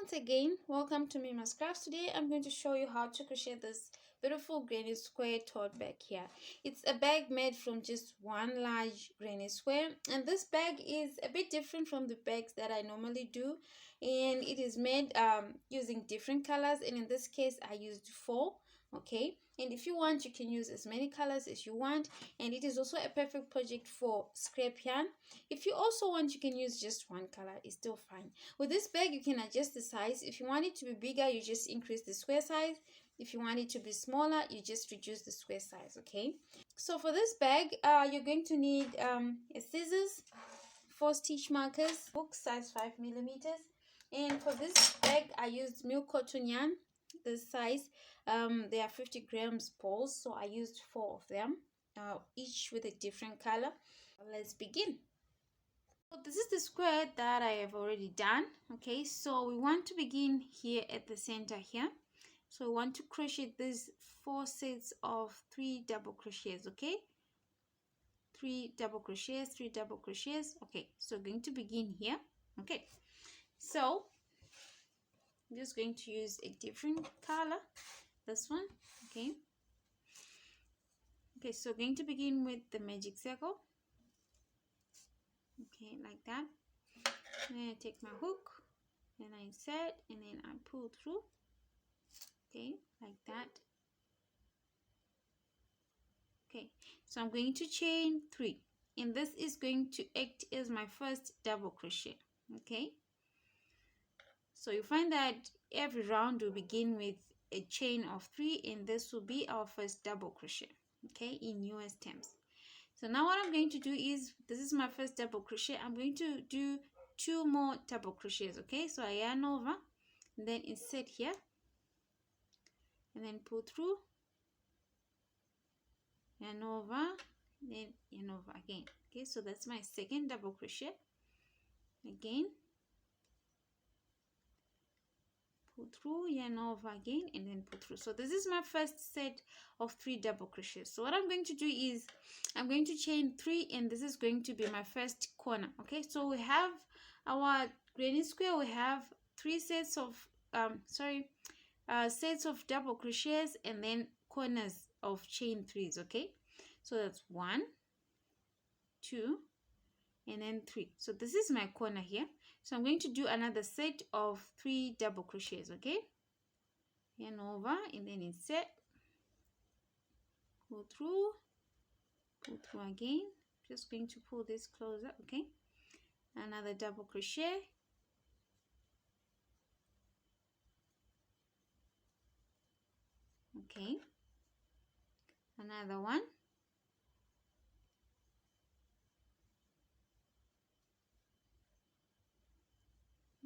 once again, welcome to Mima's Crafts. Today I'm going to show you how to crochet this beautiful granny square tote bag here. It's a bag made from just one large granny square, and this bag is a bit different from the bags that I normally do, and it is made using different colors, and in this case I used 4. Okay, and if you want, you can use as many colors as you want, and it is also a perfect project for scrap yarn. If you also want, you can use just one color, it's still fine. With this bag, you can adjust the size. If you want it to be bigger, you just increase the square size. If you want it to be smaller, you just reduce the square size. Okay, so for this bag, you're going to need a scissors, 4 stitch markers, hook size 5mm, and for this bag I used milk cotton yarn. This size, they are 50 grams balls, so I used 4 of them, each with a different color. Let's begin. So this is the square that I have already done. Okay, so we want to begin here at the center here. So we want to crochet these 4 sets of 3 double crochets. Okay, 3 double crochets, 3 double crochets. Okay, so we're going to begin here. Okay, so I'm just going to use a different color, this one. Okay, so we're going to begin with the magic circle. Okay, like that. Then I take my hook, then I insert, and then I pull through. Okay, like that. Okay, so I'm going to chain 3, and this is going to act as my first double crochet. Okay, so you find that every round will begin with a chain of 3, and this will be our first double crochet. Okay, in US terms. So now what I'm going to do is, this is my first double crochet. I'm going to do 2 more double crochets. Okay, so I yarn over, and then insert here, and then pull through, yarn over, then yarn over again. Okay, so that's my second double crochet. Again, pull through, yarn over again, and then pull through. So this is my first set of 3 double crochets. So what I'm going to do is, I'm going to chain 3, and this is going to be my first corner. Okay, so we have our granny square. We have 3 sets of sets of double crochets, and then corners of chain 3s. Okay, so that's 1, 2, and then 3. So this is my corner here. So I'm going to do another set of 3 double crochets. Okay, yarn over, and then insert, pull through again. Just going to pull this closer. Okay, another double crochet, okay, another one,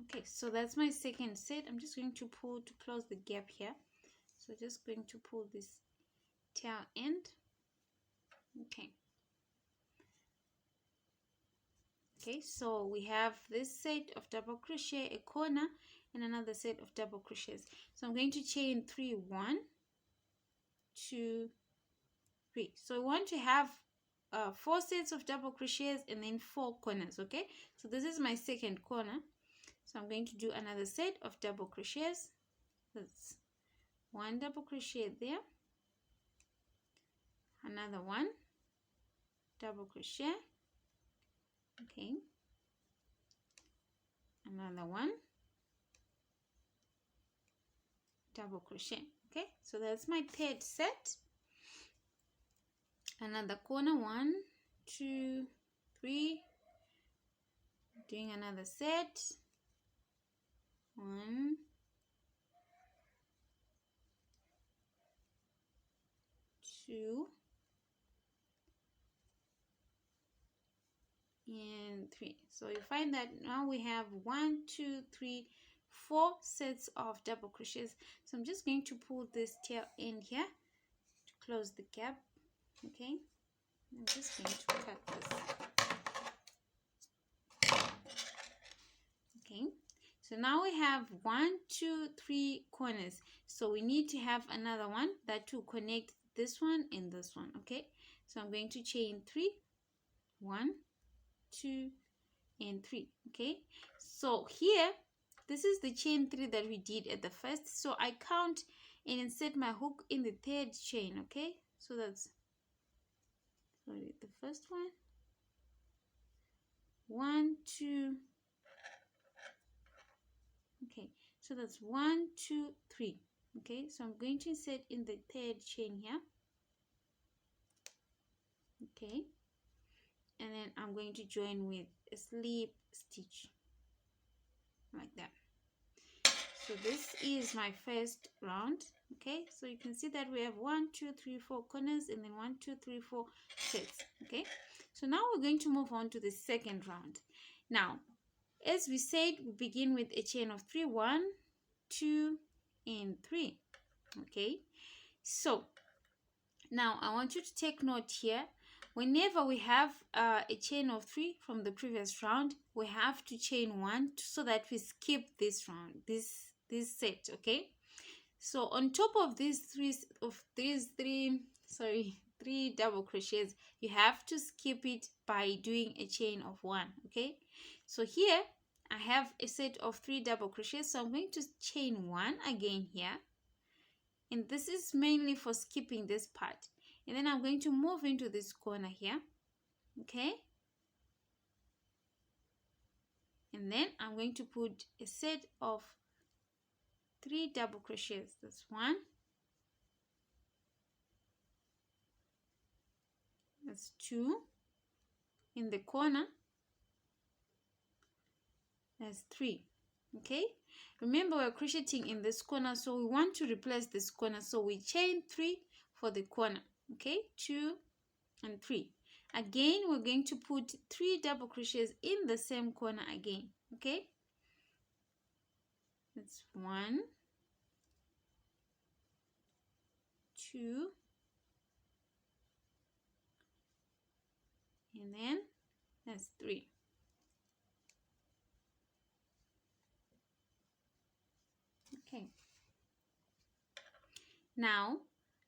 okay. So that's my second set. I'm just going to pull to close the gap here. So just going to pull this tail end. Okay, so we have this set of double crochet, a corner, and another set of double crochets. So I'm going to chain 3, 1, 2, 3. So we want to have 4 sets of double crochets and then 4 corners. Okay, so this is my second corner. So I'm going to do another set of double crochets. That's 1 double crochet there, another 1 double crochet, okay, another 1 double crochet. Okay, so that's my third set. Another corner, 1, 2, 3, doing another set, 1, 2, and 3. So you find that now we have 1, 2, 3, 4 sets of double crochets. So I'm just going to pull this tail end here to close the gap. Okay, I'm just going to cut this. Okay, so now we have 1, 2, 3 corners. So we need to have another one that will connect this one and this one. Okay, so I'm going to chain 3, 1, 2, and 3. Okay, so here this is the chain 3 that we did at the first, so I count and insert my hook in the third chain. Okay, so that's, sorry, the first one, 2, okay, so that's 1, 2, 3. Okay, so I'm going to insert in the third chain here. Okay, and then I'm going to join with a slip stitch like that. So this is my first round. Okay, so you can see that we have 1, 2, 3, 4 corners, and then 1, 2, 3, 4 sets. Okay, so now we're going to move on to the second round. Now, as we said, we begin with a chain of 3, 1, 2, and 3. Okay, so now I want you to take note here. Whenever we have a chain of 3 from the previous round, we have to chain 1 so that we skip this round, this set. Okay, so on top of these three double crochets, you have to skip it by doing a chain of 1. Okay, so here I have a set of 3 double crochets, so I'm going to chain 1 again here, and this is mainly for skipping this part, and then I'm going to move into this corner here. Okay, and then I'm going to put a set of 3 double crochets. That's 1, that's 2 in the corner, that's 3. Okay, remember we're crocheting in this corner, so we want to replace this corner, so we chain 3 for the corner. Okay, 2 and 3. Again, we're going to put 3 double crochets in the same corner again. Okay, that's 1, 2, and then that's 3. Okay, now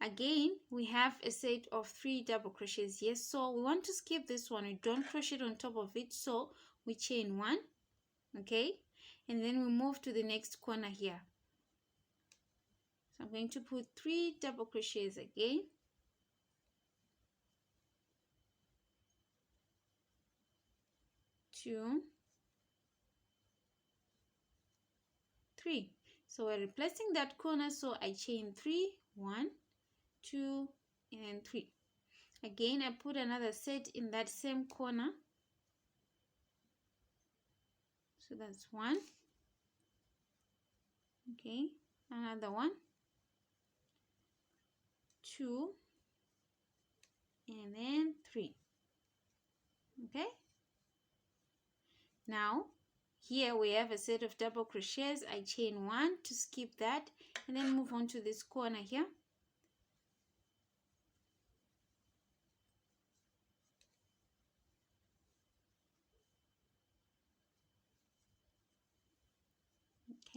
again we have a set of 3 double crochets. Yes, so we want to skip this one. We don't crochet on top of it, so we chain 1. Okay, and then we move to the next corner here. So I'm going to put 3 double crochets again, 2, 3. So we're replacing that corner, so I chain 3, 1, 2, and 3. Again, I put another set in that same corner, so that's 1. Okay, another 1, 2, and then 3. Okay, now here we have a set of double crochets. I chain 1 to skip that, and then move on to this corner here.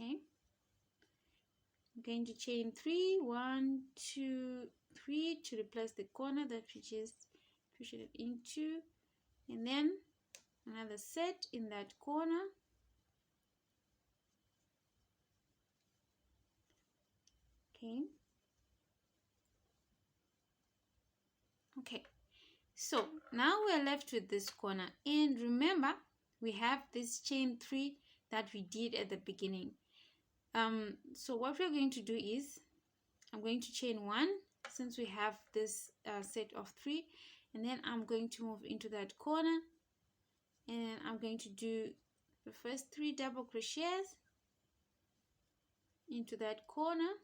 Okay, I'm going to chain 3, 1, 2, 3 to replace the corner that we just crocheted into, and then another set in that corner. Okay, okay, so now we're left with this corner, and remember we have this chain 3 that we did at the beginning. So what we're going to do is I'm going to chain 1 since we have this set of 3, and then I'm going to move into that corner, and I'm going to do the first 3 double crochets into that corner,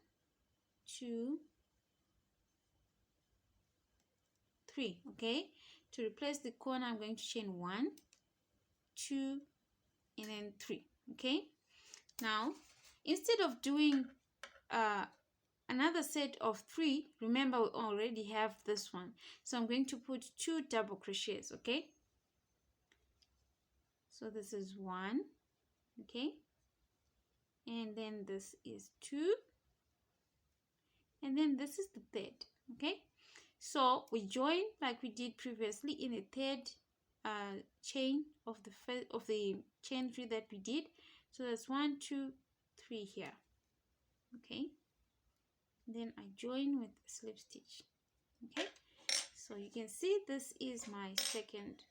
2, 3. Okay, to replace the corner I'm going to chain 1, 2, and then 3. Okay, now instead of doing another set of 3, remember we already have this one, so I'm going to put 2 double crochets. Okay, so this is 1, okay, and then this is 2, and then this is the third. Okay, so we join like we did previously in the third chain of the chain 3 that we did. So that's 1, 2, 3 here. Okay, then I join with a slip stitch. Okay, so you can see this is my second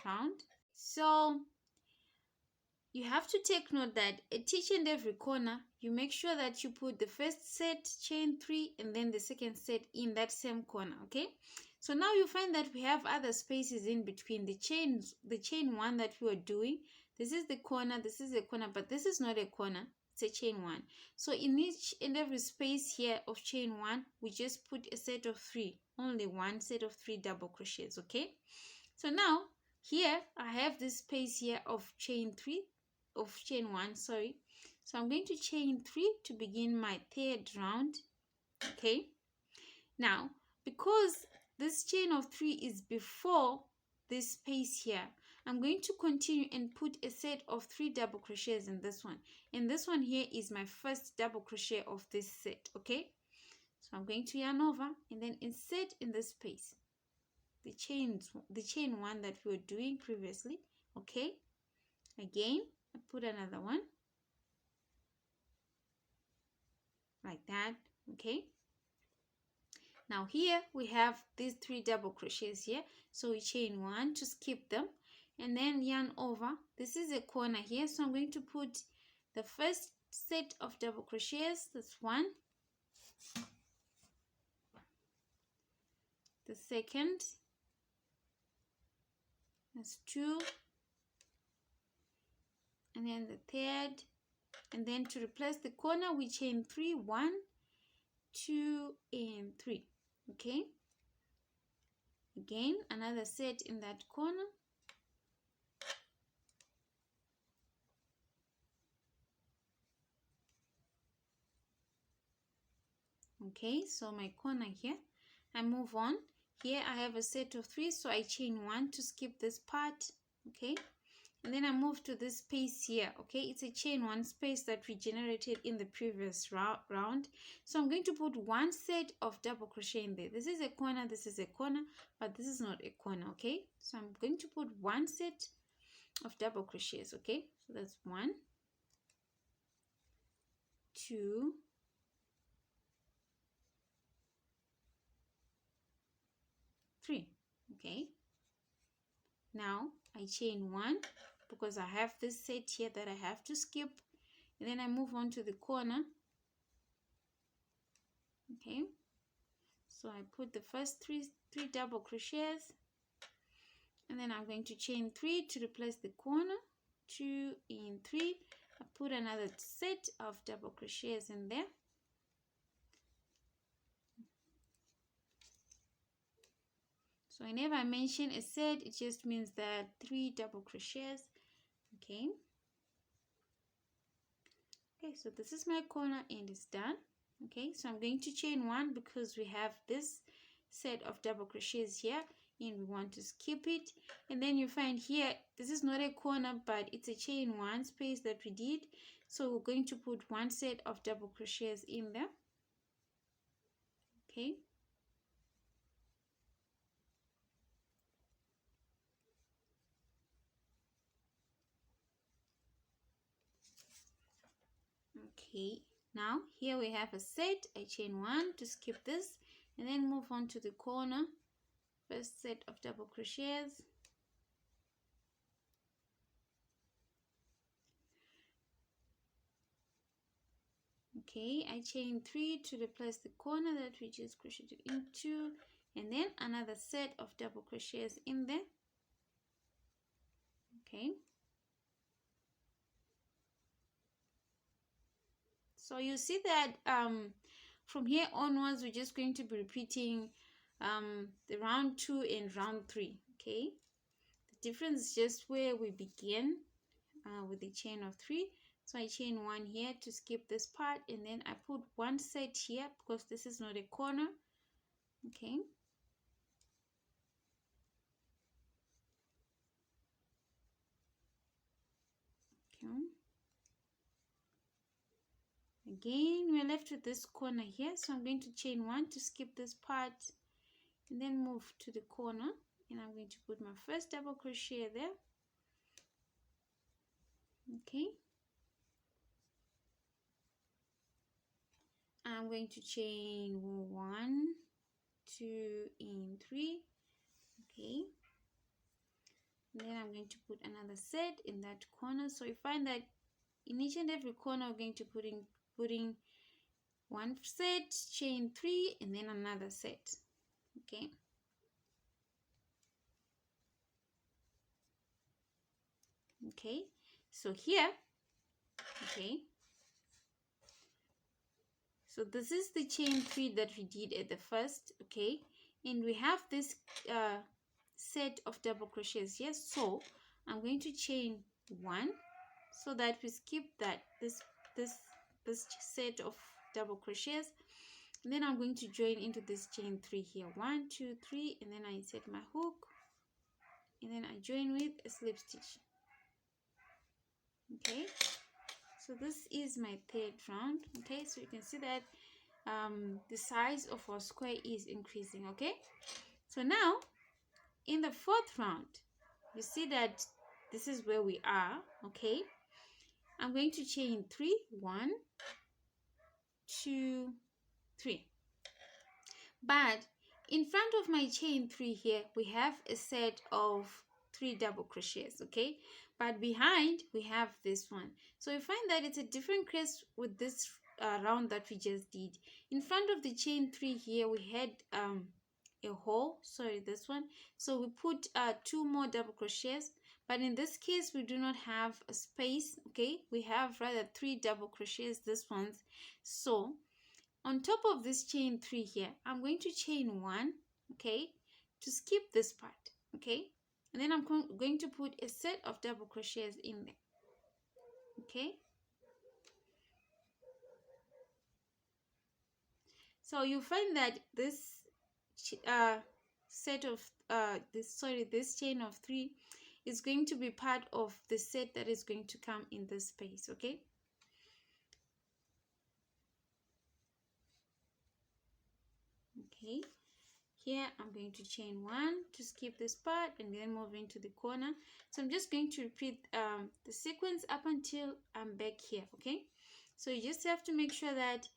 round. So you have to take note that at each and every corner, you make sure that you put the first set chain 3 and then the second set in that same corner. Okay, so now you find that we have other spaces in between the chain 1 that we were doing. This is the corner, this is a corner, but this is not a corner, it's a chain 1. So in each and every space here of chain 1, we just put a set of 3, only one set of 3 double crochets. Okay, so now here I have this space here of chain 1, sorry. So I'm going to chain 3 to begin my third round. Okay, now because this chain of 3 is before this space here, I'm going to continue and put a set of 3 double crochets in this one, and this one here is my first double crochet of this set. Okay, so I'm going to yarn over and then insert in this space the chain 1 that we were doing previously. Okay, again I put another one like that. Okay, now here we have these 3 double crochets here, so we chain 1 to skip them and then yarn over. This is a corner here, so I'm going to put the first set of double crochets, that's 1, the second, that's 2, and then the third, and then to replace the corner we chain 3, 1, 2 and 3. Okay, again another set in that corner, okay, so my corner here, I move on. Here I have a set of 3, so I chain 1 to skip this part. Okay, and then I move to this space here. Okay, it's a chain 1 space that we generated in the previous round. So I'm going to put 1 set of double crochet in there. This is a corner, this is a corner, but this is not a corner. Okay, so I'm going to put 1 set of double crochets. Okay, so that's 1, 2, 3. Okay, now I chain 1 because I have this set here that I have to skip, and then I move on to the corner. Okay, so I put the first three double crochets, and then I'm going to chain 3 to replace the corner, 2 and 3. I put another set of double crochets in there. So whenever I mention a set, it just means that 3 double crochets. Okay, so this is my corner and it's done. Okay, so I'm going to chain 1 because we have this set of double crochets here and we want to skip it. And then you find here, this is not a corner, but it's a chain 1 space that we did, so we're going to put 1 set of double crochets in there. Okay, okay, now here we have a set. I chain 1 to skip this and then move on to the corner, first set of double crochets. Okay, I chain 3 to replace the corner that we just crocheted into, and then another set of double crochets in there. Okay, so you see that from here onwards we're just going to be repeating the round 2 and round 3. Okay, the difference is just where we begin with the chain of 3. So I chain 1 here to skip this part, and then I put 1 set here because this is not a corner. Okay, again we're left with this corner here, so I'm going to chain 1 to skip this part and then move to the corner, and I'm going to put my first double crochet there. Okay, I'm going to chain 1, 2 and 3. Okay, and then I'm going to put another set in that corner. So you find that in each and every corner we're going to putting one set, chain 3 and then another set. Okay, okay, so here, okay, so this is the chain 3 that we did at the first. Okay, and we have this set of double crochets here. So I'm going to chain 1 so that we skip that this set of double crochets, and then I'm going to join into this chain 3 here. 1, 2, 3, and then I insert my hook, and then I join with a slip stitch. Okay, so this is my third round. Okay, so you can see that the size of our square is increasing. Okay, so now in the fourth round, you see that this is where we are. Okay, I'm going to chain 3, 1, 2, 3. But in front of my chain 3 here, we have a set of 3 double crochets. Okay, but behind we have this one. So you find that it's a different crest with this round that we just did. In front of the chain 3 here, we had a hole, sorry, this one. So we put 2 more double crochets, but in this case we do not have a space. Okay, we have rather 3 double crochets, this ones. So on top of this chain 3 here, I'm going to chain 1, okay, to skip this part. Okay, and then I'm going to put a set of double crochets in there. Okay, so you find that this set of this chain of 3 is going to be part of the set that is going to come in this space. Okay, okay, here I'm going to chain 1 to skip this part and then move into the corner. So I'm just going to repeat the sequence up until I'm back here. Okay, so you just have to make sure that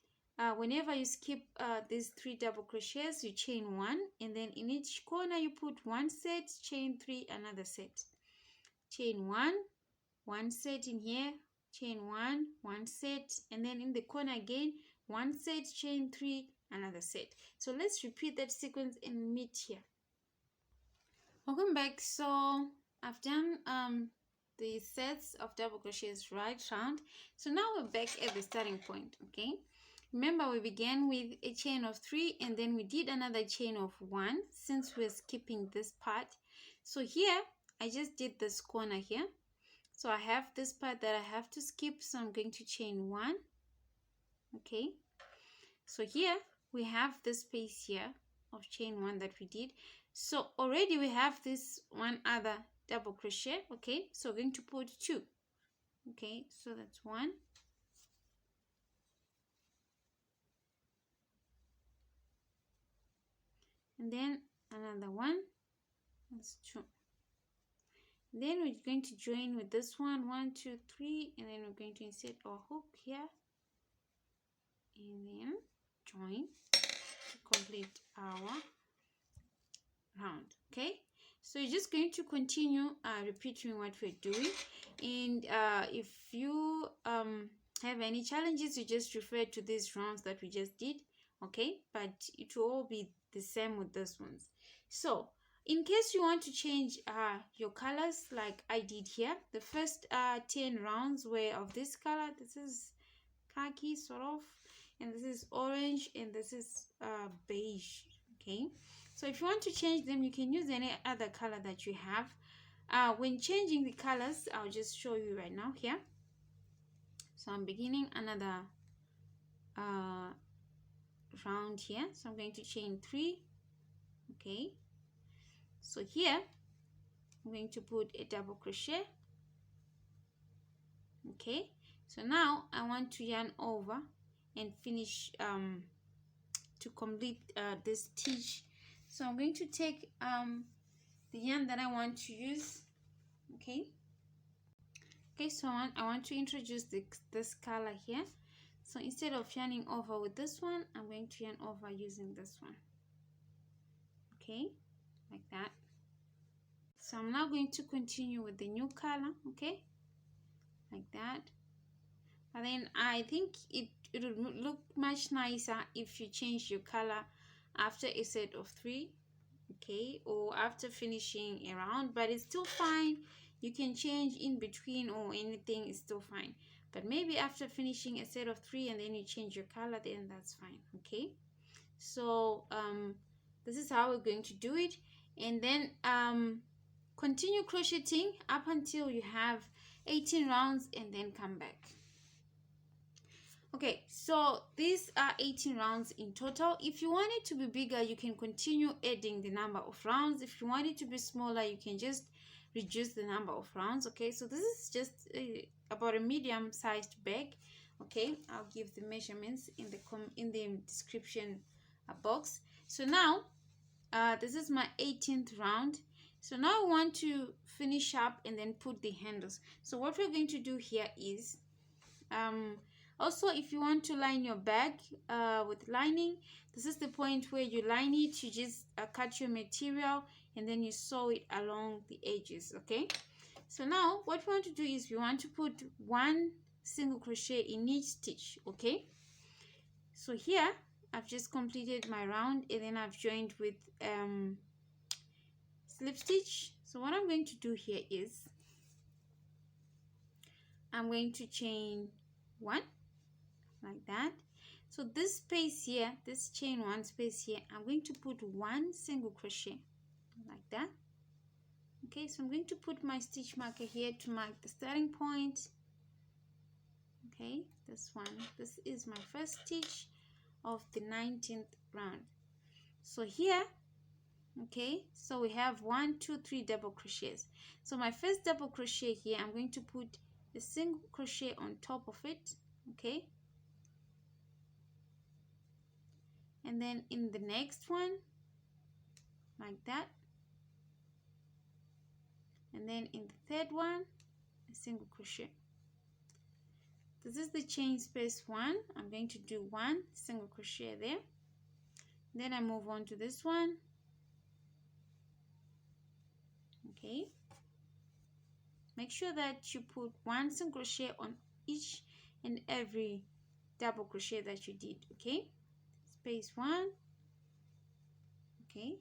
whenever you skip these 3 double crochets, you chain 1, and then in each corner you put 1 set, chain 3, another set, chain 1 set in here, chain 1 set, and then in the corner again 1 set, chain 3, another set. So let's repeat that sequence and meet here. Welcome back. So I've done the sets of double crochets right round. So now we're back at the starting point. Okay, remember we began with a chain of 3 and then we did another chain of 1 since we're skipping this part. So here I just did this corner here, so I have this part that I have to skip, so I'm going to chain 1. Okay, so here we have this space here of chain 1 that we did. So already we have this one other double crochet. Okay, so we're going to put 2. Okay, so that's 1, and then another 1, that's 2. Then we're going to join with this one, 1, 2, 3, and then we're going to insert our hook here and then join to complete our round. Okay, so you're just going to continue repeating what we're doing, and if you have any challenges, you just refer to these rounds that we just did. Okay, but it will all be the same with these ones. So in case you want to change your colors like I did here, the first 10 rounds were of this color. This is khaki sort of, and this is orange, and this is beige. Okay, so if you want to change them, you can use any other color that you have. When changing the colors, I'll just show you right now here. So I'm beginning another round here, so I'm going to chain 3. Okay, so here I'm going to put a double crochet. Okay, so now I want to yarn over and finish to complete this stitch. So I'm going to take the yarn that I want to use. Okay, so I want to introduce this color here. So instead of yarning over with this one, I'm going to yarn over using this one. Okay, like that. So I'm now going to continue with the new color. Okay, like that. And then I think it would look much nicer if you change your color after a set of 3, okay, or after finishing a round, but it's still fine. You can change in between or anything, is still fine. But maybe after finishing a set of 3 and then you change your color, then that's fine. Okay, so this is how we're going to do it. And then continue crocheting up until you have 18 rounds and then come back. Okay, so these are 18 rounds in total. If you want it to be bigger, you can continue adding the number of rounds. If you want it to be smaller, you can just reduce the number of rounds. Okay, so this is just about a medium-sized bag. Okay, I'll give the measurements in the description box. So now this is my 18th round. So now I want to finish up and then put the handles. So what we're going to do here is also, if you want to line your bag with lining, this is the point where you line it. You just cut your material and then you sew it along the edges. Okay, so now what we want to do is we want to put 1 single crochet in each stitch. Okay, so here I've just completed my round and then I've joined with slip stitch. So what I'm going to do here is I'm going to chain 1 like that. So this space here, this chain 1 space here, I'm going to put 1 single crochet like that. Okay, so I'm going to put my stitch marker here to mark the starting point. Okay, this one, this is my first stitch of the 19th round. So here, okay, so we have 1 2 3 double crochets. So my first double crochet here, I'm going to put a single crochet on top of it. Okay, and then in the next one like that, and then in the third one a single crochet. This is the chain space 1. I'm going to do 1 single crochet there, then I move on to this one. Okay, make sure that you put 1 single crochet on each and every double crochet that you did. Okay, space 1. Okay,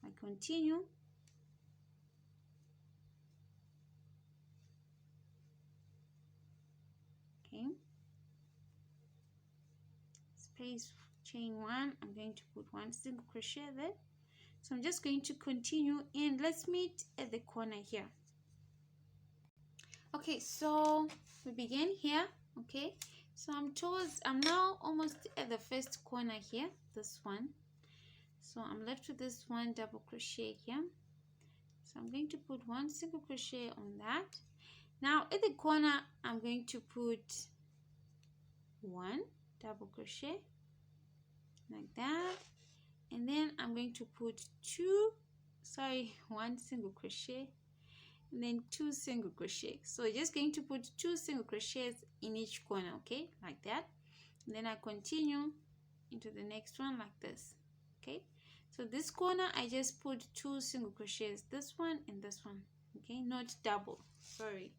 I continue. Okay, space chain 1, I'm going to put 1 single crochet there. So I'm just going to continue and let's meet at the corner here. Okay, so we begin here. Okay, so I'm now almost at the first corner here, this one. So I'm left with this 1 double crochet here. So I'm going to put 1 single crochet on that. Now at the corner I'm going to put 1 double crochet like that, and then I'm going to put 1 single crochet and then 2 single crochet. So we're just going to put 2 single crochets in each corner. Okay, like that, and then I continue into the next one like this. Okay, so this corner I just put 2 single crochets, this one and this one. Okay, not double, sorry.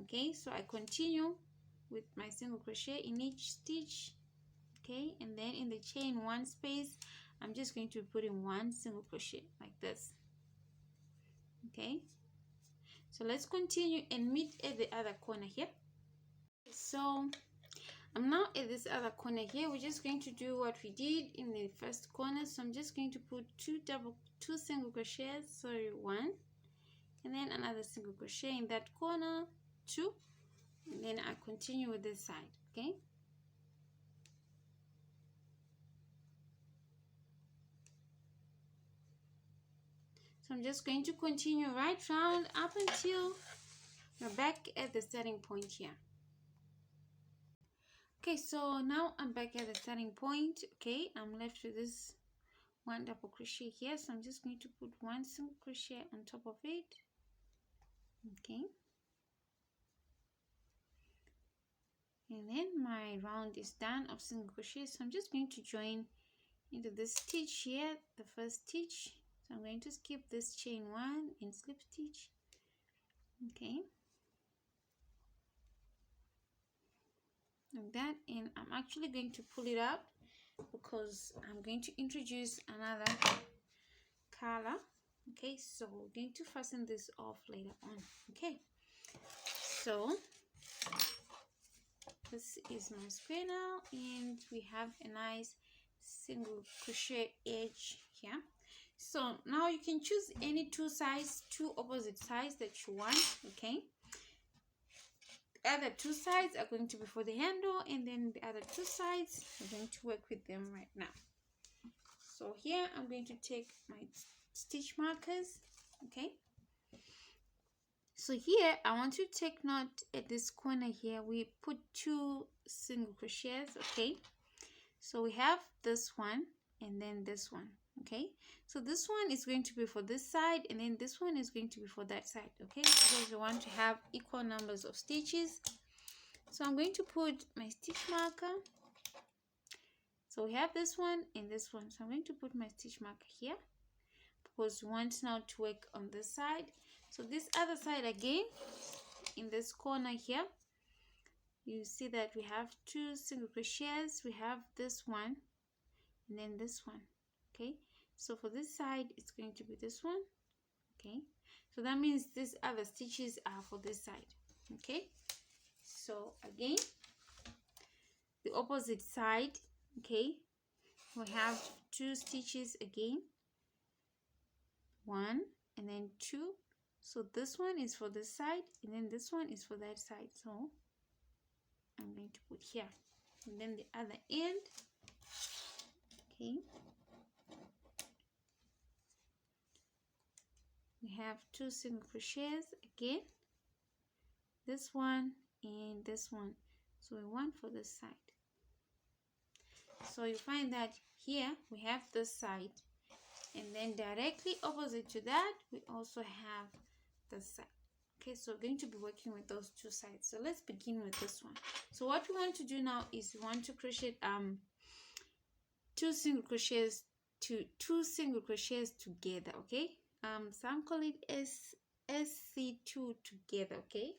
Okay, so I continue with my single crochet in each stitch. Okay, and then in the chain 1 space I'm just going to put in 1 single crochet like this. Okay, so let's continue and meet at the other corner here. So I'm now at this other corner here. We're just going to do what we did in the first corner. So I'm just going to put 2 single crochets, sorry, 1, and then another single crochet in that corner, 2, and then I continue with this side. Okay, so I'm just going to continue right round up until we're back at the starting point here. Okay, so now I'm back at the starting point. Okay, I'm left with this 1 double crochet here, so I'm just going to put 1 single crochet on top of it. Okay, and then my round is done of single crochet. So I'm just going to join into this stitch here, the first stitch. So I'm going to skip this chain 1 and slip stitch. Okay, like that, and I'm actually going to pull it out because I'm going to introduce another color. Okay, so we're going to fasten this off later on. Okay, so this is my square now, and we have a nice single crochet edge here. So now you can choose any two opposite sides that you want. Okay, the other two sides are going to be for the handle, and then the other two sides we're going to work with them right now. So here I'm going to take my stitch markers. Okay, so here I want to take note at this corner here we put 2 single crochets. Okay, so we have this one and then this one. Okay, so this one is going to be for this side, and then this one is going to be for that side. Okay, because we want to have equal numbers of stitches. So I'm going to put my stitch marker. So we have this one and this one, so I'm going to put my stitch marker here because we want now to work on this side. So this other side again, in this corner here, you see that we have 2 single crochets. We have this one and then this one. Okay, so for this side it's going to be this one. Okay, so that means these other stitches are for this side. Okay, so again the opposite side. Okay, we have 2 stitches again, 1 and then 2. So this one is for this side and then this one is for that side. So I'm going to put here, and then the other end. Okay, we have 2 single crochets again, this one and this one, so we want for this side. So you find that here we have this side, and then directly opposite to that we also have this side. Okay, so we're going to be working with those 2 sides. So let's begin with this one. So what we want to do now is we want to crochet 2 single crochets together. Okay, some call it SC2 together. Okay,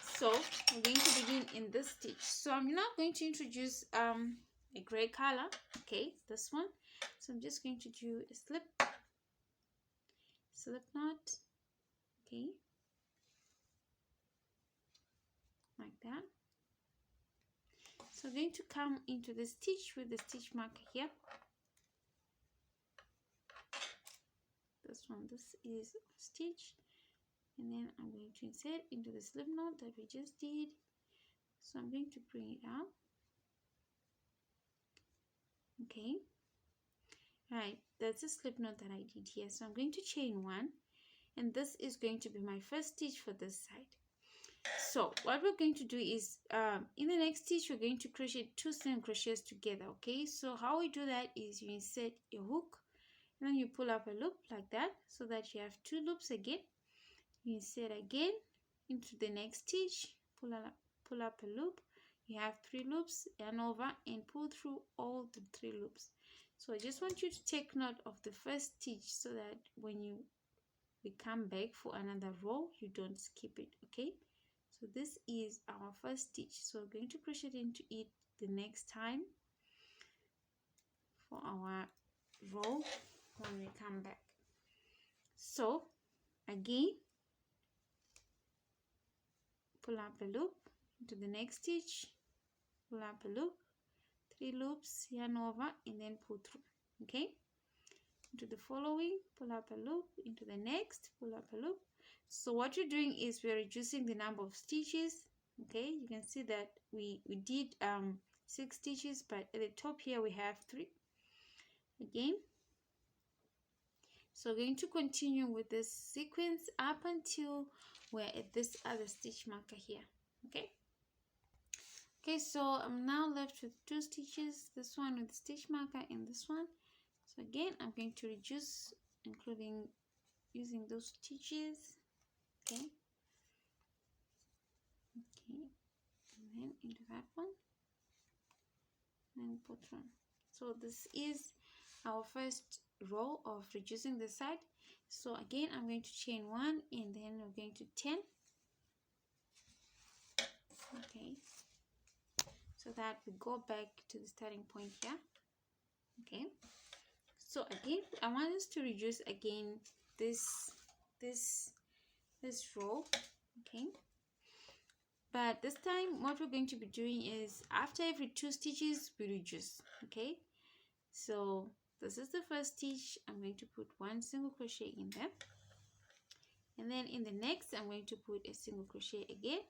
so we're going to begin in this stitch. So I'm now going to introduce a gray color. Okay, this one. So I'm just going to do a slip knot. Okay, like that. So I'm going to come into the stitch with the stitch marker here. This one, this is a stitch, and then I'm going to insert into the slip knot that we just did. So I'm going to bring it out. Okay, right, that's a slip knot that I did here. So I'm going to chain 1, and this is going to be my first stitch for this side. So what we're going to do is in the next stitch we're going to crochet 2 single crochets together. Okay, so how we do that is you insert a hook, and then you pull up a loop like that, so that you have 2 loops again. You insert again into the next stitch, pull up a loop, you have 3 loops, yarn over and pull through all the 3 loops. So I just want you to take note of the first stitch so that when we come back for another row you don't skip it. Okay, so this is our first stitch, so we're going to crochet into it the next time for our row when we come back. So again, pull up a loop into the next stitch, pull up a loop, 3 loops, yarn over and then pull through. Okay, into the following, pull up a loop, into the next, pull up a loop. So what you're doing is we're reducing the number of stitches. Okay, you can see that we did 6 stitches, but at the top here we have 3 again. So we're going to continue with this sequence up until we're at this other stitch marker here. Okay, so I'm now left with 2 stitches, this one with the stitch marker and this one. So again I'm going to reduce, including using those stitches. Okay, and then into that one. and put one. So this is our first row of reducing the side. So again, I'm going to chain 1 and then we're going to 10. Okay, so that we go back to the starting point here. Okay, so again, I want us to reduce again this row. Okay, but this time what we're going to be doing is after every 2 stitches we reduce. Okay, so this is the first stitch. I'm going to put 1 single crochet in there, and then in the next I'm going to put a single crochet again,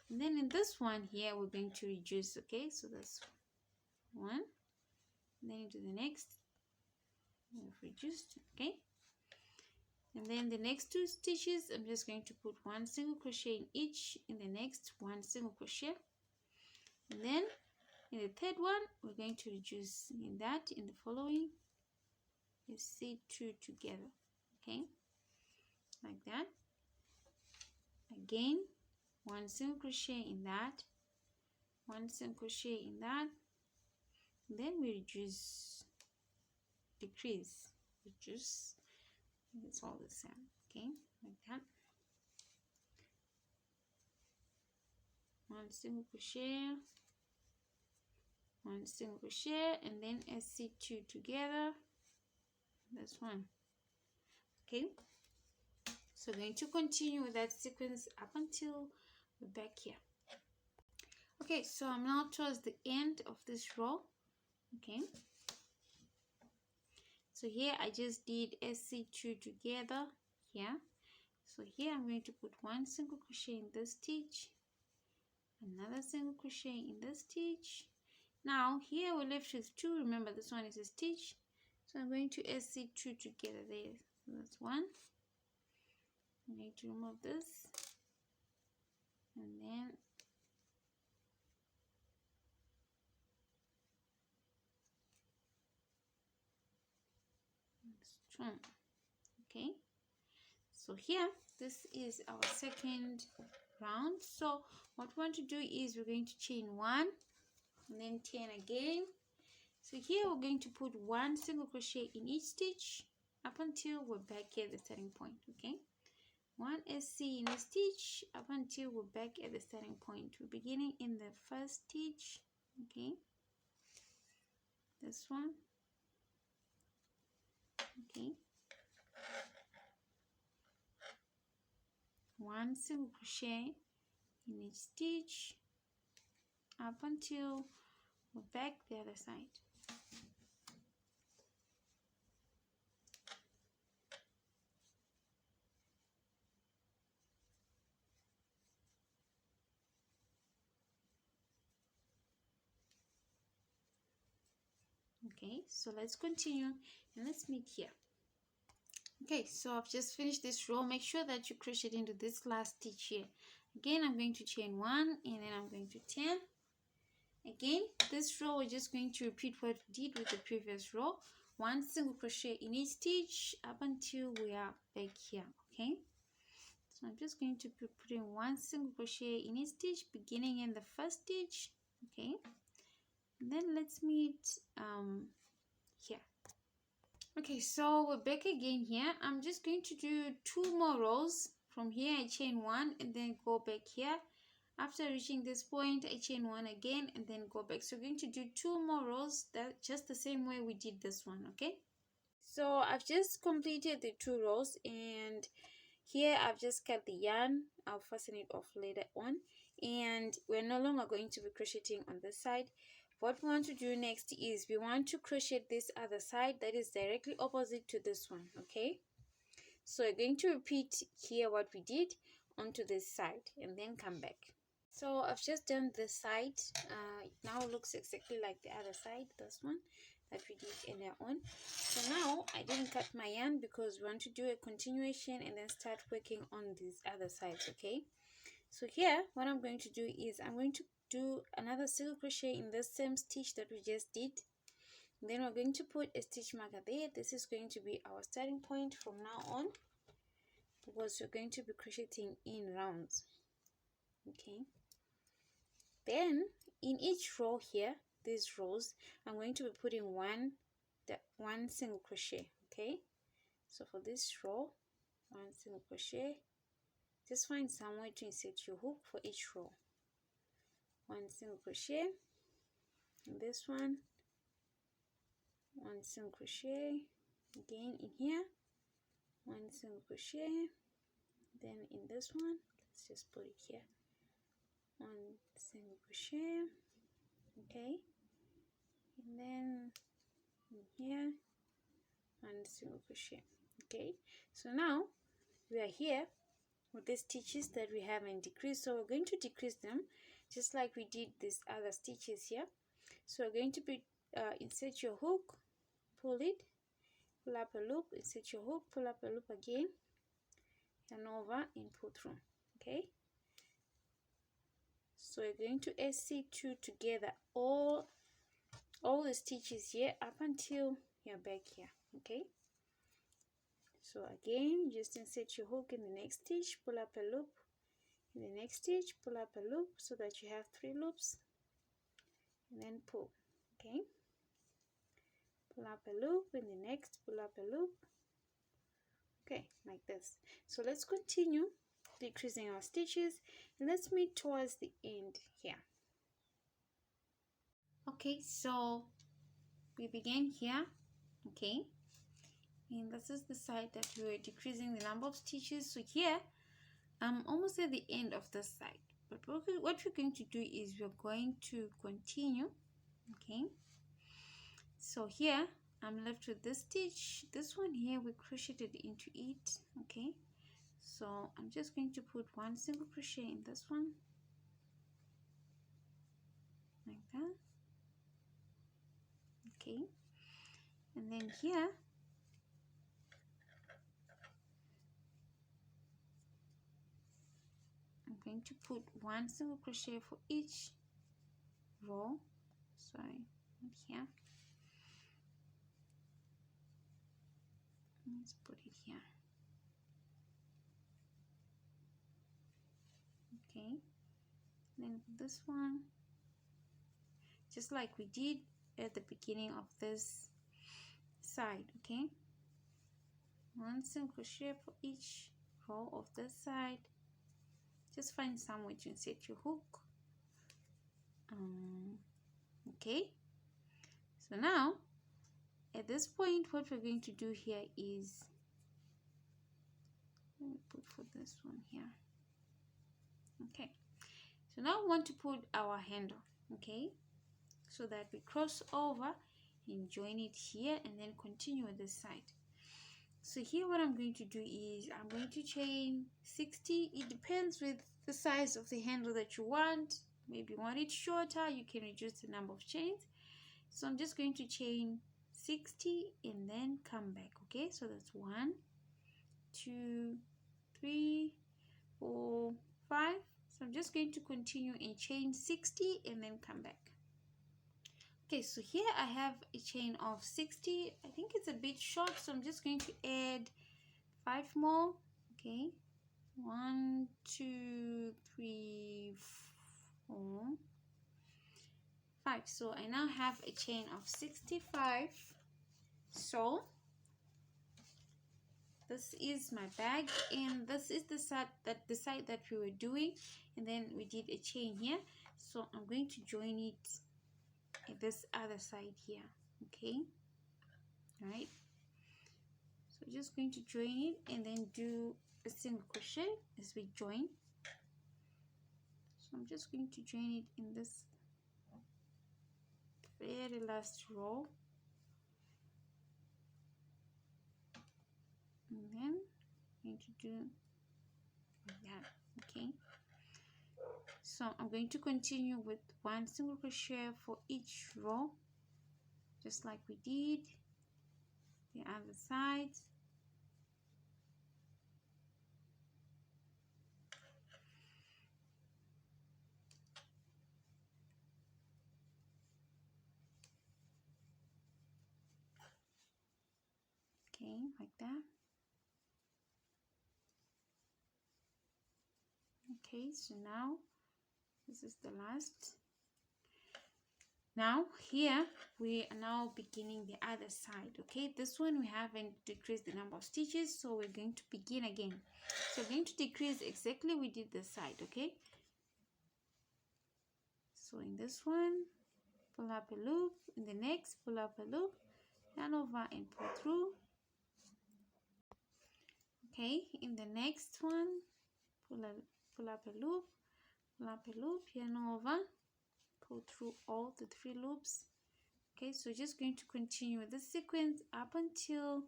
and then in this one here we're going to reduce. Okay, so that's 1, and then into the next we've reduced. Okay, and then the next 2 stitches I'm just going to put 1 single crochet in each, in the next 1 single crochet, and then in the third one we're going to reduce. In that, in the following, you see 2 together. Okay, like that. Again, 1 single crochet in that, 1 single crochet in that, and then we reduce, decrease, reduce. It's all the same. Okay, like that. 1 single crochet, 1 single crochet, and then SC2 together. That's 1. Okay, so we're going to continue with that sequence up until we're back here. Okay, so I'm now towards the end of this row. Okay, so here I just did SC2 together here. So here I'm going to put 1 single crochet in this stitch, another single crochet in this stitch. Now here we're left with 2. Remember, this one is a stitch, so I'm going to SC2 together there. So that's 1. I'm going to remove this, and then strong. Okay, so here this is our second round. So what we want to do is we're going to chain 1 and then 10 again. So here we're going to put 1 single crochet in each stitch up until we're back at the starting point. Okay, 1 SC in a stitch up until we're back at the starting point. We're beginning in the first stitch. Okay, this one. Okay, 1 single crochet in each stitch up until we're back the other side. Okay, so let's continue and let's meet here. Okay, so I've just finished this row. Make sure that you crochet into this last stitch here. Again, I'm going to chain 1 and then I'm going to 10. Again, this row we're just going to repeat what we did with the previous row. 1 single crochet in each stitch up until we are back here. Okay, so I'm just going to be putting 1 single crochet in each stitch beginning in the first stitch. Okay, and then let's meet here. Okay, so we're back again here. I'm just going to do 2 more rows. From here I chain 1 and then go back here. After reaching this point I chain 1 again and then go back. So we're going to do 2 more rows, that just the same way we did this one. Okay, so I've just completed the 2 rows, and here I've just cut the yarn. I'll fasten it off later on, and we're no longer going to be crocheting on this side. What we want to do next is we want to crochet this other side that is directly opposite to this one. Okay, so we're going to repeat here what we did onto this side and then come back. So I've just done this side. It now looks exactly like the other side, this one that we did earlier on. So now I didn't cut my yarn because we want to do a continuation and then start working on these other sides. Okay, so here what I'm going to do is I'm going to do another single crochet in the same stitch that we just did. And then we're going to put a stitch marker there. This is going to be our starting point from now on, because we're going to be crocheting in rounds. Okay, then in each row here these rows, I'm going to be putting one single crochet. Okay, so for this row, one single crochet. Just find somewhere to insert your hook for each row. One single crochet in this one, one single crochet again in here, one single crochet, then in this one, let's just put it here, one single crochet, okay, and then in here, one single crochet. Okay, so now we are here with these stitches that we haven't decreased, so we're going to decrease them just like we did these other stitches here. So we're going to be insert your hook, pull it, pull up a loop, insert your hook, pull up a loop again, and over and pull through. Okay, so you're going to SC2 together all the stitches here up until you're back here. Okay, so again, just insert your hook in the next stitch, pull up a loop in the next stitch, pull up a loop so that you have 3 loops, and then pull. Okay, pull up a loop in the next, pull up a loop. Okay, like this. So let's continue decreasing our stitches, and let's meet towards the end here. Okay, so we begin here. Okay, and this is the side that we were decreasing the number of stitches. So here I'm almost at the end of this side, but what we're going to do is we're going to continue. Okay, so here I'm left with this stitch. This one here we crocheted into it. Okay, so I'm just going to put one single crochet in this one, like that. Okay, and then here I'm going to put one single crochet for each row. Sorry, here. Let's put it here. Okay, then this one, just like we did at the beginning of this side. Okay, one single crochet for each row of this side. Just find somewhere to insert your hook. Okay, so now at this point what we're going to do here is, let me put for this one here. Okay, so now we want to put our handle. Okay, so that we cross over and join it here and then continue with this side. So here what I'm going to do is I'm going to chain 60. It depends with the size of the handle that you want. Maybe you want it shorter, you can reduce the number of chains. So I'm just going to chain 60 and then come back. Okay, so that's 1, 2, 3, 4, 5. So I'm just going to continue and chain 60 and then come back. Okay, so here I have a chain of 60. I think it's a bit short, so I'm just going to add 5 more. Okay, 1, 2, 3, 4, 5. So I now have a chain of 65. So this is my bag, and this is the side that we were doing, and then we did a chain here. So I'm going to join it at this other side here. Okay, all right, so just going to join it and then do a single crochet as we join. So I'm just going to join it in this very last row, and then I'm going to do like that. Okay, so I'm going to continue with one single crochet for each row, just like we did the other side. Okay, like that. Okay, so now this is the last. Now here we are now beginning the other side. Okay, this one we haven't decreased the number of stitches, so we're going to begin again. So we're going to decrease exactly we did this side. Okay, so in this one pull up a loop, in the next pull up a loop, yarn over and pull through. Okay, in the next one pull up a loop, pull up a loop, yarn over, pull through all the 3 loops. Okay, so just going to continue with the sequence up until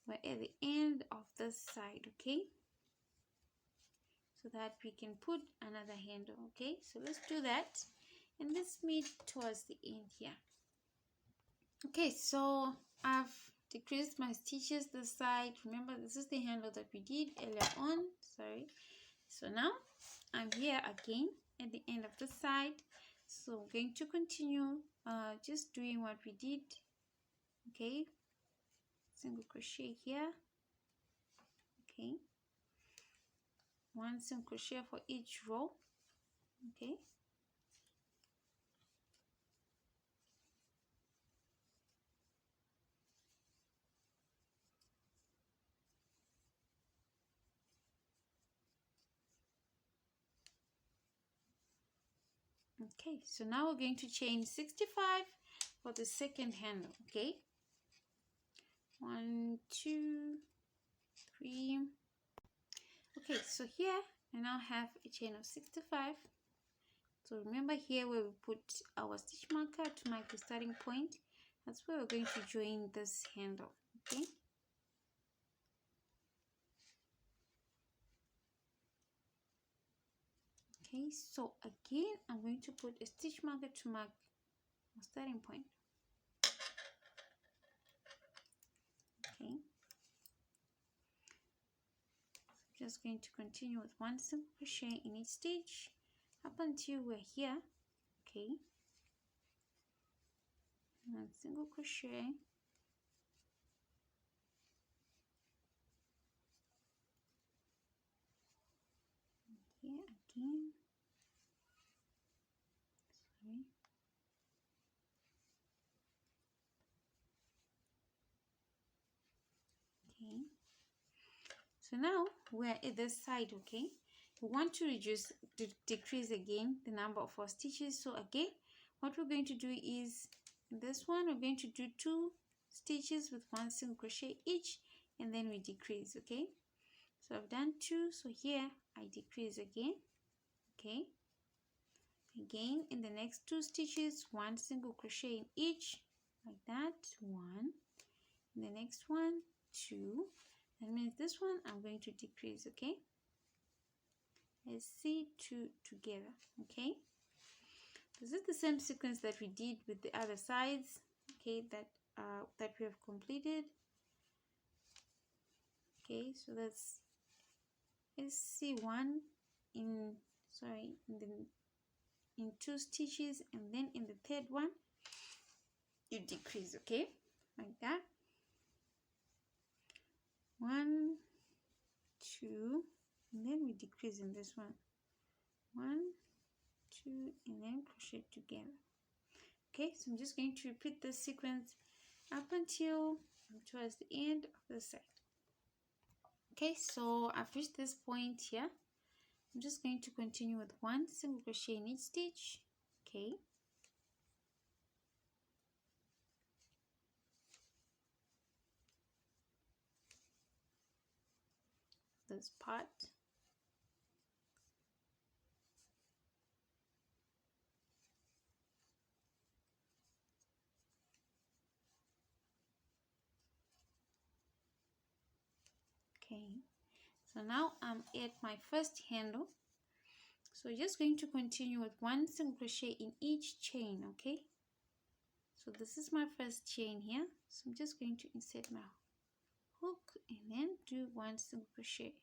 we're at the end of this side. Okay, so that we can put another handle. Okay, so let's do that and let's meet towards the end here. Okay, so I've decreased my stitches this side. Remember, this is the handle that we did earlier on. Sorry. So now I'm here again at the end of the side. So I'm going to continue just doing what we did. Okay, single crochet here. Okay, 1 single crochet for each row. Okay, okay, so now we're going to chain 65 for the second handle. Okay, 1 2 3. Okay, so here I now have a chain of 65. So remember here where we put our stitch marker to mark the starting point, that's where we're going to join this handle. Okay, okay, so again I'm going to put a stitch marker to mark my starting point. Okay, so just going to continue with 1 single crochet in each stitch up until we're here. Okay, 1 single crochet, here again, sorry, okay, so now we're at this side. Okay, we want to decrease again the number of our stitches. So again what we're going to do is in this one we're going to do 2 stitches with 1 single crochet each, and then we decrease. Okay, so I've done 2, so here I decrease again. Okay, again in the next 2 stitches 1 single crochet in each, like that, 1, in the next one 2. That means this one I'm going to decrease. Okay, let's see 2 together. Okay, this is the same sequence that we did with the other sides. Okay, that we have completed. Okay, so let's see 1 in in 2 stitches, and then in the third one you decrease. Okay, like that, 1 2, and then we decrease in this one, 1 2, and then crochet together. Okay, so I'm just going to repeat this sequence up until towards the end of the side. Okay, so I've reached this point here. I'm just going to continue with 1 single crochet in each stitch. Okay, this part, okay, so now I'm at my first handle. So just going to continue with 1 single crochet in each chain. Okay, so this is my first chain here, so I'm just going to insert my hook and then do 1 single crochet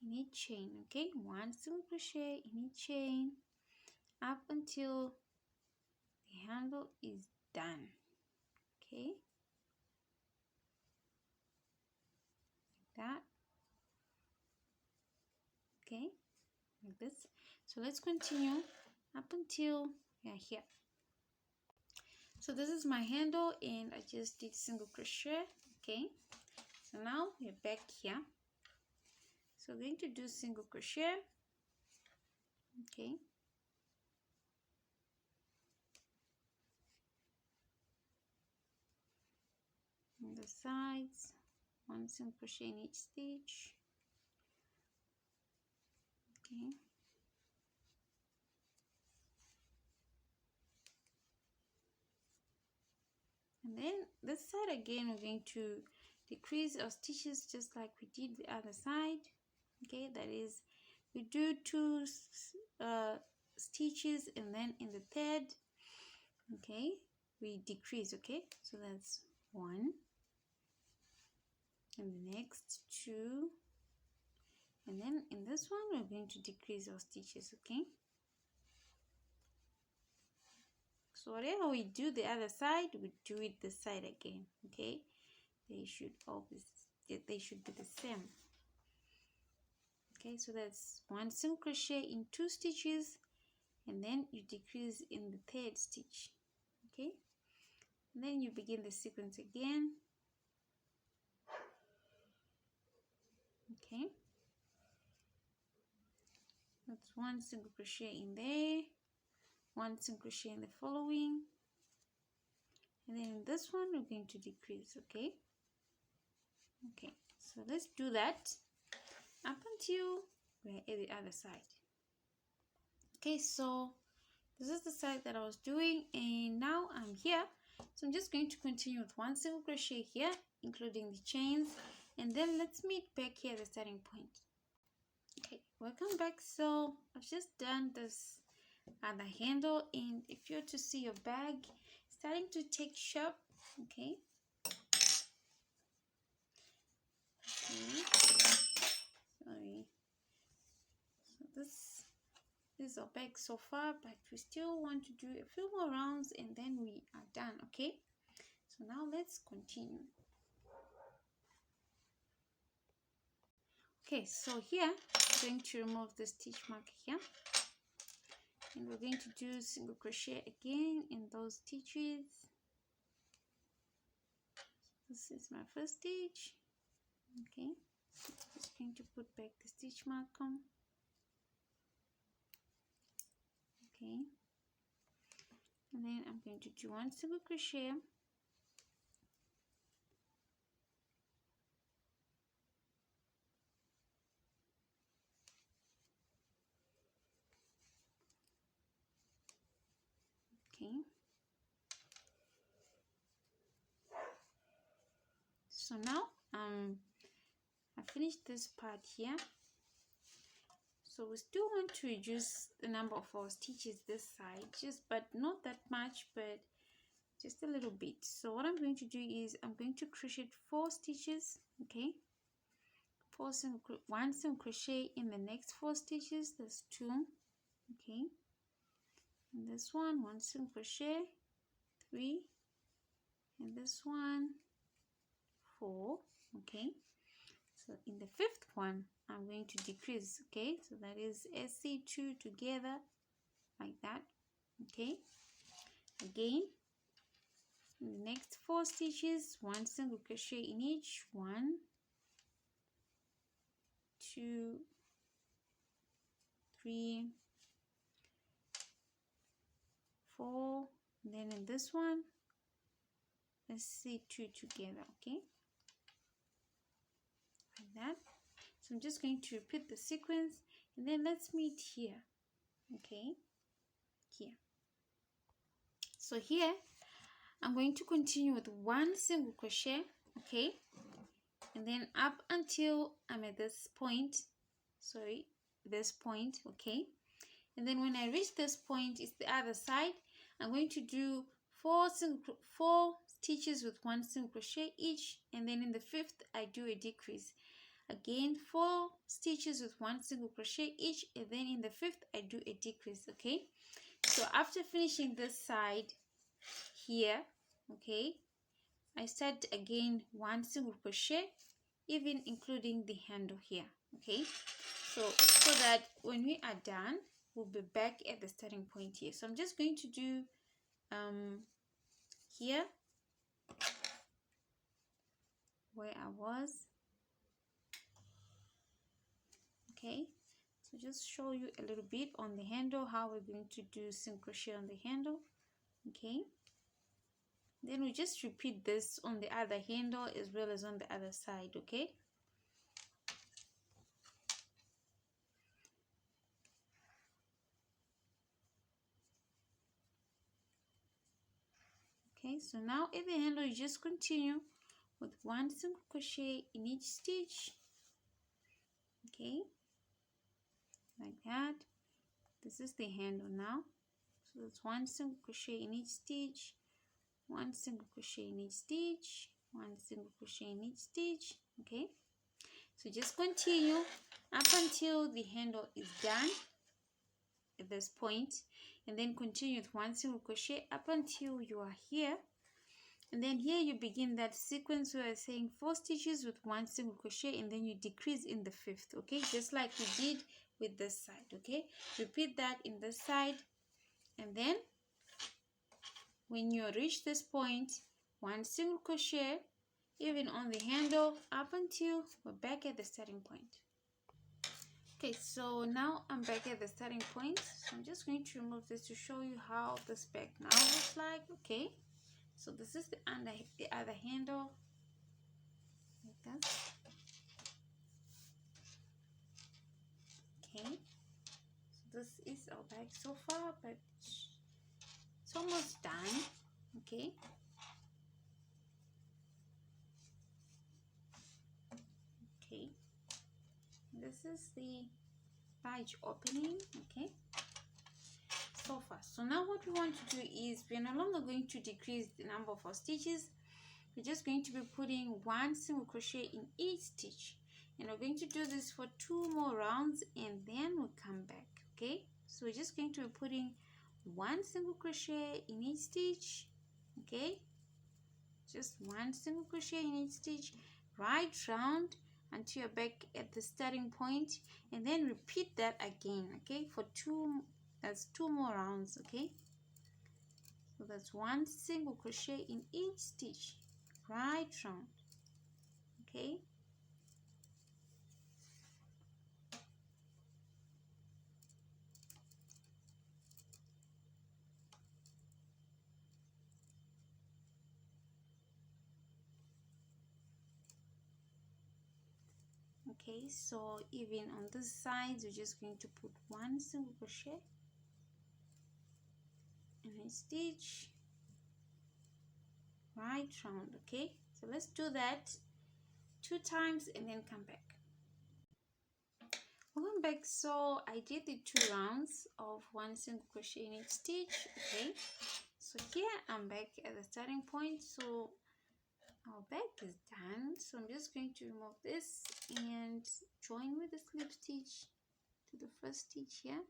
in each chain. Okay, 1 single crochet in each chain up until the handle is done. Okay, like that. Okay, like this. So let's continue up until we are here. So this is my handle, and I just did single crochet. Okay, so now we're back here. So we're going to do single crochet. Okay, on the sides, one single crochet in each stitch. Okay, and then this side again, we're going to decrease our stitches just like we did the other side. Okay, that is, we do 2 stitches, and then in the third, okay, we decrease. Okay, so that's 1, and the next 2, and then in this one we're going to decrease our stitches. Okay, so whatever we do the other side, we do it this side again. Okay, they should be the same. Okay, so that's 1 single crochet in 2 stitches, and then you decrease in the third stitch. Okay, and then you begin the sequence again. Okay, that's 1 single crochet in there, 1 single crochet in the following, and then in this one we're going to decrease. Okay, so let's do that up until we're at the other side. Okay, so this is the side that I was doing, and now I'm here. So I'm just going to continue with 1 single crochet here, including the chains, and then let's meet back here at the starting point. Okay, welcome back. So I've just done this other handle, and if you're to see your bag starting to take shape, okay, sorry, so this is our bag so far, but we still want to do a few more rounds and then we are done. Okay, so now let's continue. Okay, so here I'm going to remove the stitch mark here, and we're going to do single crochet again in those stitches. This is my first stitch. Okay, just going to put back the stitch mark on. Okay, and then I'm going to do 1 single crochet, okay, so now I finished this part here. So we still want to reduce the number of our stitches this side, but not that much, but just a little bit. So what I'm going to do is I'm going to crochet 4 stitches. Okay, 1 single crochet in the next 4 stitches. That's 2. Okay, and this one 1 single crochet, 3, and this one 4. Okay, so in the 5th one I'm going to decrease. Okay, so that is SC2 together like that. Okay, again in the next 4 stitches 1 single crochet in each. 1, 2, 3, 4, and then in this one let's see 2 together. Okay, like that. So I'm just going to repeat the sequence, and then let's meet here. Okay, here. So here I'm going to continue with 1 single crochet. Okay, and then up until I'm at this point, this point. Okay, and then when I reach this point, it's the other side. I'm going to do 4 stitches with 1 single crochet each, and then in the 5th I do a decrease. Again 4 stitches with 1 single crochet each, and then in the 5th I do a decrease. Okay, so after finishing this side here, okay, I start again 1 single crochet, even including the handle here. Okay, so that when we are done we'll be back at the starting point here. So I'm just going to do here where I was. Okay, so just show you a little bit on the handle how we're going to do single crochet on the handle. Okay, then we just repeat this on the other handle as well as on the other side. Okay, okay, so now at the handle you just continue with 1 single crochet in each stitch. Okay, like that. This is the handle now, so it's 1 single crochet in each stitch, 1 single crochet in each stitch, 1 single crochet in each stitch. Okay, so just continue up until the handle is done at this point, and then continue with 1 single crochet up until you are here. And then here you begin that sequence where I'm saying 4 stitches with 1 single crochet, and then you decrease in the 5th. Okay, just like we did with this side. Okay, repeat that in this side, and then when you reach this point, 1 single crochet even on the handle up until we're back at the starting point. Okay, so now I'm back at the starting point, so I'm just going to remove this to show you how this bag now looks like. Okay, so this is the other handle, like that. Okay, so this is our bag so far, but it's almost done. Okay, okay, this is the badge opening. Okay, so far. So now what we want to do is we're no longer going to decrease the number of our stitches. We're just going to be putting 1 single crochet in each stitch, and we're going to do this for 2 more rounds, and then we'll come back. Okay, so we're just going to be putting 1 single crochet in each stitch. Okay, just 1 single crochet in each stitch right round until you're back at the starting point, and then repeat that again. Okay, for 2 more rounds. Okay, so that's 1 single crochet in each stitch right round. Okay, okay, so even on this side we're just going to put 1 single crochet in a stitch right round. Okay, so let's do that 2 times and then come back. Welcome back. So I did the 2 rounds of 1 single crochet in each stitch. Okay, so here I'm back at the starting point, so our bag is done. So I'm just going to remove this and join with the slip stitch to the first stitch here.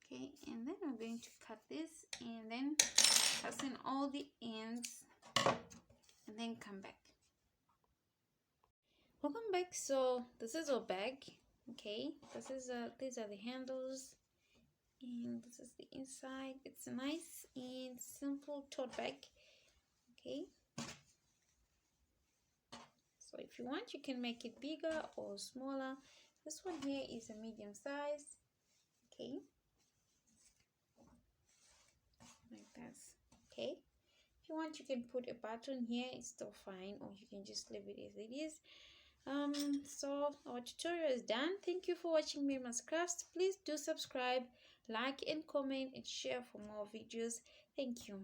Okay, and then I'm going to cut this and then fasten all the ends and then come back. Welcome back. So this is our bag. Okay, these are the handles, and this is the inside. It's a nice and simple tote bag. Okay, so if you want you can make it bigger or smaller. This one here is a medium size. Okay, like that. Okay, if you want you can put a button here, it's still fine, or you can just leave it as it is. So our tutorial is done. Thank you for watching Miriam's Crafts. Please do subscribe, like and comment and share for more videos. Thank you.